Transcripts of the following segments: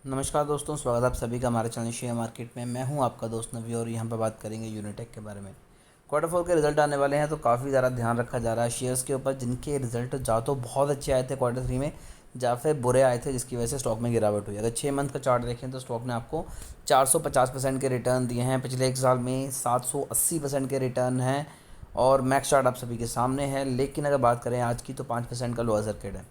नमस्कार दोस्तों, स्वागत है आप सभी का हमारे चैनल शेयर मार्केट में। मैं हूं आपका दोस्त नवी और यहाँ पर बात करेंगे यूनिटेक के बारे में। क्वार्टर फोर के रिजल्ट आने वाले हैं तो काफ़ी ज़्यादा ध्यान रखा जा रहा है शेयर्स के ऊपर, जिनके रिजल्ट जा तो बहुत अच्छे आए थे क्वार्टर थ्री में, या फिर बुरे आए थे जिसकी वजह से स्टॉक में गिरावट हुई। अगर 6 मंथ का चार्ट देखें तो स्टॉक ने आपको 450% के रिटर्न दिए हैं। पिछले एक साल में 780% के रिटर्न हैं और मैक्स चार्ट आप सभी के सामने है। लेकिन अगर बात करें आज की तो 5% का लोअर सर्किट है।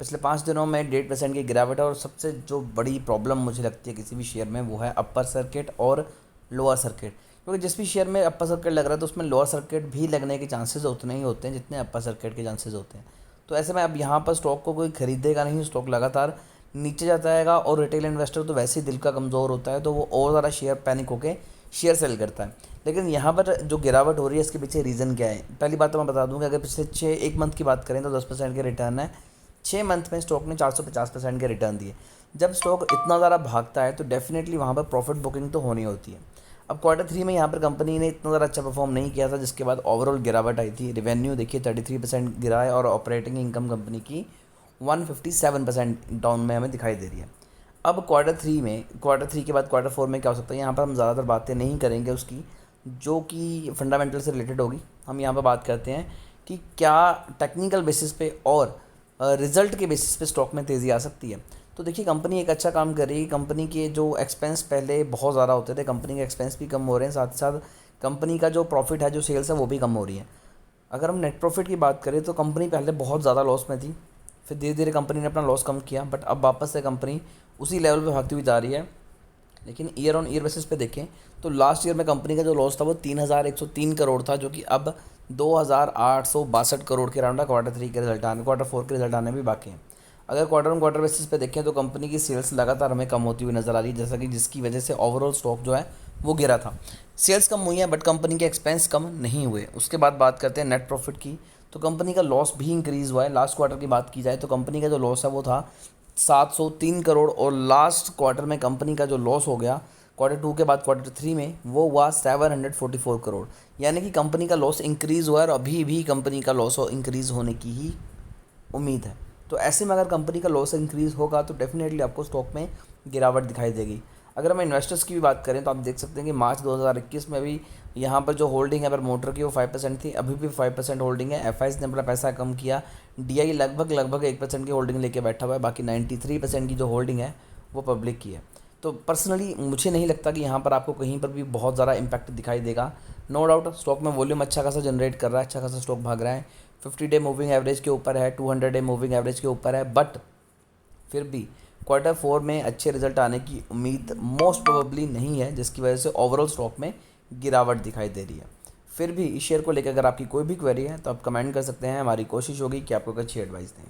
पिछले 5 दिनों में 1.5% की गिरावट है और सबसे जो बड़ी प्रॉब्लम मुझे लगती है किसी भी शेयर में वो है अपर सर्किट और लोअर सर्किट। क्योंकि जिस भी शेयर में अपर सर्किट लग रहा है तो उसमें लोअर सर्किट भी लगने के चांसेस उतने ही होते हैं जितने अपर सर्किट के चांसेस होते हैं। तो ऐसे में अब यहाँ पर स्टॉक को कोई खरीदेगा नहीं, स्टॉक लगातार नीचे जाता रहेगा और रिटेल इन्वेस्टर तो वैसे ही दिल का कमज़ोर होता है तो वो और ज़्यादा शेयर पैनिक होकर शेयर सेल करता है। लेकिन यहाँ पर जो गिरावट हो रही है इसके पीछे रीज़न क्या है? पहली बात तो मैं बता दूँ कि अगर पिछले 1 मंथ की बात करें तो 10% के रिटर्न है। 6 मंथ में स्टॉक ने 450% के रिटर्न दिए। जब स्टॉक इतना ज़्यादा भागता है तो डेफिनेटली वहाँ पर प्रॉफिट बुकिंग तो होनी होती है। अब क्वार्टर थ्री में यहाँ पर कंपनी ने इतना ज़्यादा अच्छा परफॉर्म नहीं किया था, जिसके बाद ओवरऑल गिरावट आई थी। रेवेन्यू देखिए 33% गिरा है और ऑपरेटिंग इनकम कंपनी की 157% डाउन में हमें दिखाई दे रही है। अब क्वार्टर थ्री के बाद क्वार्टर फोर में क्या हो सकता है, यहाँ पर हम ज़्यादातर बातें नहीं करेंगे उसकी, जो कि फंडामेंटल से रिलेटेड होगी। हम यहाँ पर बात करते हैं कि क्या टेक्निकल बेसिस पे और रिज़ल्ट के बेसिस पे स्टॉक में तेज़ी आ सकती है। तो देखिए कंपनी एक अच्छा काम कर रही है। कंपनी के जो एक्सपेंस पहले बहुत ज़्यादा होते थे, कंपनी के एक्सपेंस भी कम हो रहे हैं, साथ ही साथ कंपनी का जो प्रॉफिट है, जो सेल्स है वो भी कम हो रही है। अगर हम नेट प्रॉफिट की बात करें तो कंपनी पहले बहुत ज़्यादा लॉस में थी, फिर धीरे धीरे कंपनी ने अपना लॉस कम किया, बट अब वापस से कंपनी उसी लेवल पर भागती हुई जा रही है। लेकिन ईयर ऑन ईयर बेसिस पे देखें तो लास्ट ईयर में कंपनी का जो लॉस था वो 3,103 करोड़ था, जो कि अब 2,862 करोड़ के अराउंड है। क्वार्टर फोर के रिजल्ट आने भी बाकी हैं। अगर क्वार्टर ऑन क्वार्टर बेसिस पे देखें तो कंपनी की सेल्स लगातार हमें कम होती हुई नज़र आ रही है, जैसा कि जिसकी वजह से ओवरऑल स्टॉक जो है वो गिरा था। सेल्स कम हुई है बट कंपनी के एक्सपेंस कम नहीं हुए। उसके बाद बात करते हैं नेट प्रॉफिट की, तो कंपनी का लॉस भी इंक्रीज़ हुआ है। लास्ट क्वार्टर की बात की जाए तो कंपनी का जो लॉस है वो था 703 करोड़ और लास्ट क्वार्टर में कंपनी का जो लॉस हो गया क्वार्टर टू के बाद क्वार्टर थ्री में वो हुआ 744 करोड़। यानी कि कंपनी का लॉस इंक्रीज़ हुआ है और अभी भी कंपनी का लॉस इंक्रीज़ होने की ही उम्मीद है। तो ऐसे में अगर कंपनी का लॉस इंक्रीज़ होगा तो डेफिनेटली आपको स्टॉक में गिरावट दिखाई देगी। अगर हम इन्वेस्टर्स की भी बात करें तो आप देख सकते हैं कि मार्च 2021 में भी यहाँ पर जो होल्डिंग है मोटर की वो 5% थी, अभी भी 5% होल्डिंग है। एफआईज ने अपना पैसा कम किया, डीआई लगभग 1% की होल्डिंग लेके बैठा हुआ है, बाकी 93% की जो होल्डिंग है वो पब्लिक की है। तो पर्सनली मुझे नहीं लगता कि यहाँ पर आपको कहीं पर भी बहुत ज़्यादा इम्पैक्ट दिखाई देगा। नो डाउट स्टॉक में वॉल्यूम अच्छा खासा जनरेट कर रहा है, अच्छा खासा स्टॉक भाग रहा है, 50 डे मूविंग एवरेज के ऊपर है, 200 डे मूविंग एवरेज के ऊपर है, बट फिर भी क्वार्टर फोर में अच्छे रिजल्ट आने की उम्मीद मोस्ट प्रोबेबली नहीं है, जिसकी वजह से ओवरऑल स्टॉक में गिरावट दिखाई दे रही है। फिर भी इस शेयर को लेकर अगर आपकी कोई भी क्वेरी है तो आप कमेंट कर सकते हैं। हमारी कोशिश होगी कि आपको अच्छी एडवाइस दें।